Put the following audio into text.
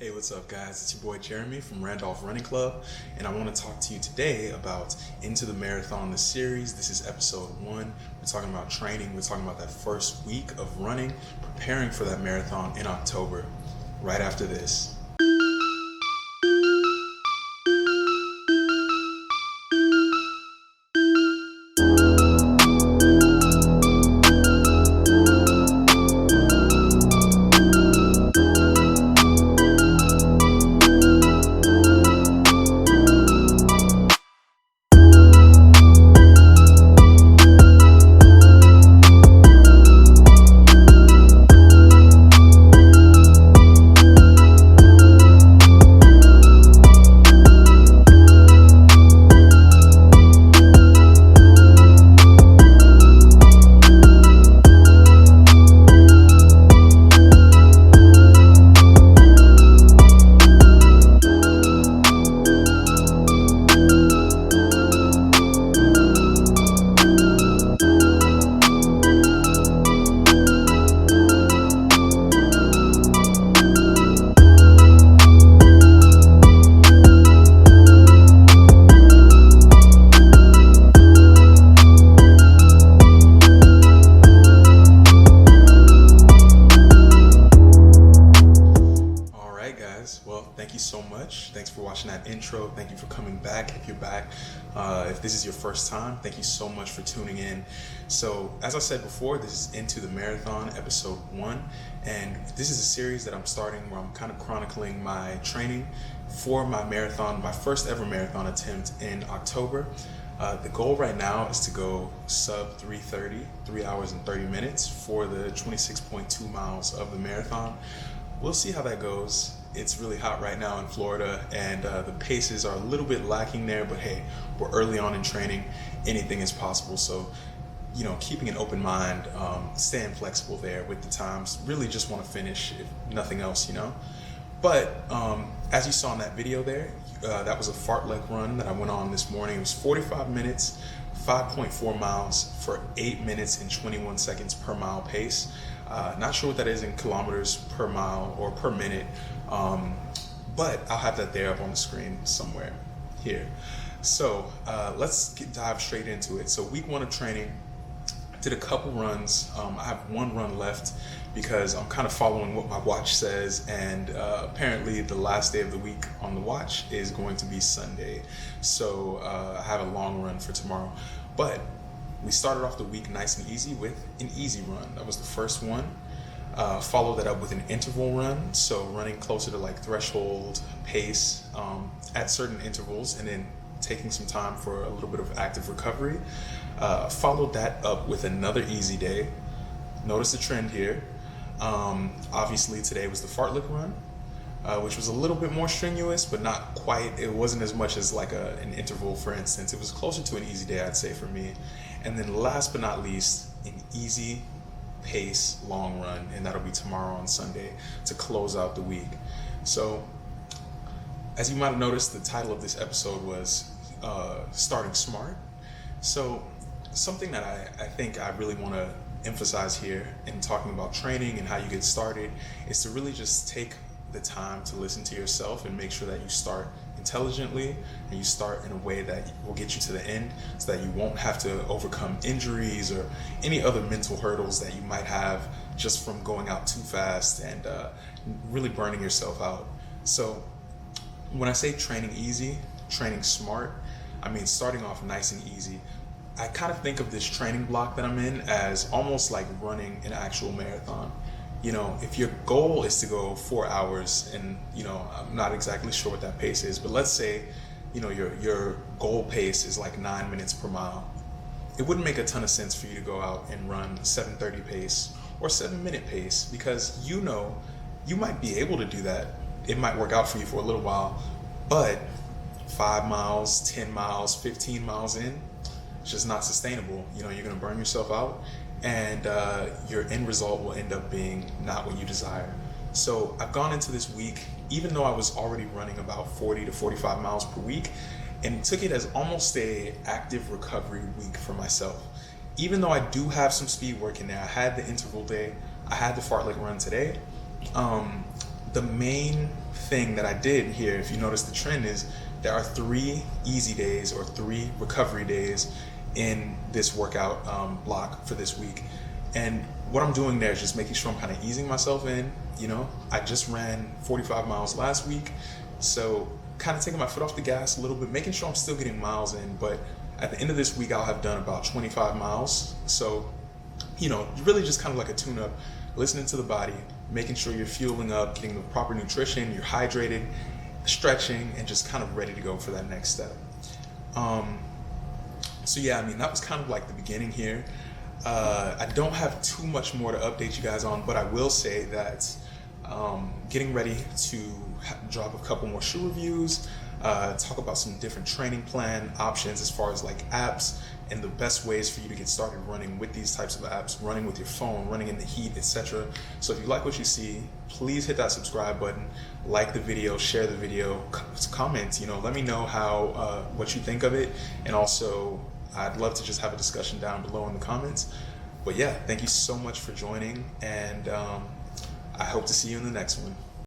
Hey, what's up, guys? It's your boy Jeremy from Randolph Running Club, and I want to talk to you today about Into the Marathon, the series. This is episode 1. We're talking about training. We're talking about that first week of running, preparing for that marathon in October, right after this. Well, thank you so much. Thanks for watching that intro. Thank you for coming back if you're back. If this is your first time, thank you so much for tuning in. So, as I said before, this is Into the Marathon, episode 1. And this is a series that I'm starting where I'm kind of chronicling my training for my marathon, my first ever marathon attempt in October. The goal right now is to go sub 3:30, 3 hours and 30 minutes for the 26.2 miles of the marathon. We'll see how that goes. It's really hot right now in Florida, and the paces are a little bit lacking there, but hey, we're early on in training. Anything is possible. So, keeping an open mind, staying flexible there with the times. Really just want to finish, if nothing else, But as you saw in that video there, that was a fartlek run that I went on this morning. It was 45 minutes, 5.4 miles for 8 minutes and 21 seconds per mile pace. Not sure what that is in kilometers per mile or per minute, but I'll have that there up on the screen somewhere here. So let's dive straight into it. So week 1 of training, did a couple runs. I have one run left because I'm kind of following what my watch says, and apparently the last day of the week on the watch is going to be Sunday. So I have a long run for tomorrow. But we started off the week nice and easy with an easy run. That was the first one. Followed that up with an interval run, so running closer to like threshold pace at certain intervals, and then taking some time for a little bit of active recovery. Followed that up with another easy day. Notice the trend here. Obviously today was the fartlek run, which was a little bit more strenuous, but not quite. It wasn't as much as like an interval, for instance. It was closer to an easy day, I'd say, for me. And then last but not least, an easy pace long run, and that'll be tomorrow on Sunday to close out the week. So as you might have noticed, the title of this episode was Starting Smart. So something that I think I really want to emphasize here in talking about training and how you get started is to really just take the time to listen to yourself and make sure that you start intelligently and you start in a way that will get you to the end, so that you won't have to overcome injuries or any other mental hurdles that you might have just from going out too fast and really burning yourself out. So when I say training easy, training smart, I mean starting off nice and easy. I kind of think of this training block that I'm in as almost like running an actual marathon. If your goal is to go 4 hours, and I'm not exactly sure what that pace is, but let's say your goal pace is like 9 minutes per mile. It wouldn't make a ton of sense for you to go out and run 7:30 pace or 7-minute pace, because you might be able to do that. It might work out for you for a little while, but 5 miles, 10 miles, 15 miles in, it's just not sustainable. You're going to burn yourself out, and your end result will end up being not what you desire. So I've gone into this week, even though I was already running about 40 to 45 miles per week, and took it as almost a active recovery week for myself. Even though I do have some speed work in there, I had the interval day, I had the fartlek run today. the main thing that I did here, if you notice the trend, is there are 3 easy days or 3 recovery days in this workout block for this week. And what I'm doing there is just making sure I'm kind of easing myself in. I just ran 45 miles last week, so kind of taking my foot off the gas a little bit, making sure I'm still getting miles in. But at the end of this week, I'll have done about 25 miles. So, really just kind of like a tune-up, listening to the body, making sure you're fueling up, getting the proper nutrition, you're hydrated, stretching, and just kind of ready to go for that next step. So yeah, that was kind of like the beginning here. I don't have too much more to update you guys on, but I will say that getting ready to drop a couple more shoe reviews, talk about some different training plan options as far as like apps and the best ways for you to get started running with these types of apps, running with your phone, running in the heat, etc. So if you like what you see, please hit that subscribe button, like the video, share the video, comment, let me know how what you think of it. And also I'd love to just have a discussion down below in the comments. But yeah, thank you so much for joining, and I hope to see you in the next one.